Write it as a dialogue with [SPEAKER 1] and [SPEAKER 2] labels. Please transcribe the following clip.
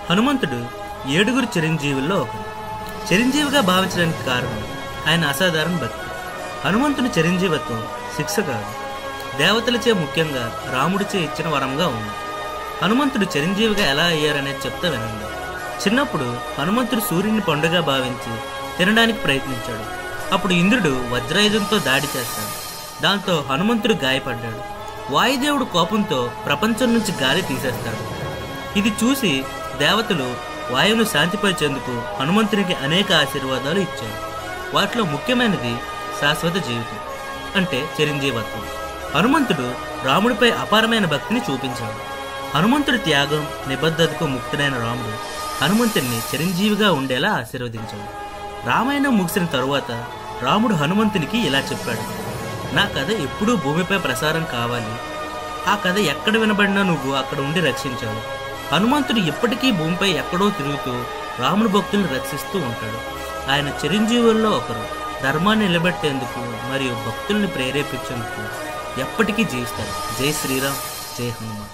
[SPEAKER 1] హనుమంతుడు 7 చిరంజీవుల్లో ఒకరు. చిరంజీవిగా భావించడానికి కారణం ఆయన అసాధారణ భక్తి. హనుమంతుని చిరంజీవత్వం శిక్ష కాదు, దేవతలచే ముఖ్యంగా రాముడిచే ఇచ్చిన వరంగా ఉంది. హనుమంతుడు చిరంజీవిగా ఎలా అయ్యారనేది చెప్తా వినండి. చిన్నప్పుడు హనుమంతుడు సూర్యుని పండుగ భావించి తినడానికి ప్రయత్నించాడు. అప్పుడు ఇంద్రుడు వజ్రాయుధంతో దాడి చేస్తాడు. దాంతో హనుమంతుడు గాయపడ్డాడు. వాయుదేవుడు కోపంతో ప్రపంచం నుంచి గాలి తీసేస్తాడు. ఇది చూసి దేవతలు వాయువును శాంతిపరిచేందుకు హనుమంతునికి అనేక ఆశీర్వాదాలు ఇచ్చారు. వాటిలో ముఖ్యమైనది శాశ్వత జీవితం, అంటే చిరంజీవత్వం. హనుమంతుడు రాముడిపై అపారమైన భక్తిని చూపించాడు. హనుమంతుడి త్యాగం, నిబద్ధతకు ముక్తుడైన రాముడు హనుమంతుడిని చిరంజీవిగా ఉండేలా ఆశీర్వదించాడు. రామాయణం ముగిసిన తరువాత రాముడు హనుమంతునికి ఇలా చెప్పాడు: నా కథ ఎప్పుడూ భూమిపై ప్రసారం కావాలి. ఆ కథ ఎక్కడ వినబడినా నువ్వు అక్కడ ఉండి రక్షించావు. హనుమంతుడు ఇప్పటికీ భూమిపై ఎక్కడో తిరుగుతూ రాముడి భక్తుల్ని రక్షిస్తూ ఉంటాడు. ఆయన చిరంజీవుల్లో ఒకరు. ధర్మాన్ని నిలబెట్టేందుకు మరియు భక్తుల్ని ప్రేరేపించేందుకు ఎప్పటికీ జీవిస్తారు. జై శ్రీరామ్, జై హనుమాన్.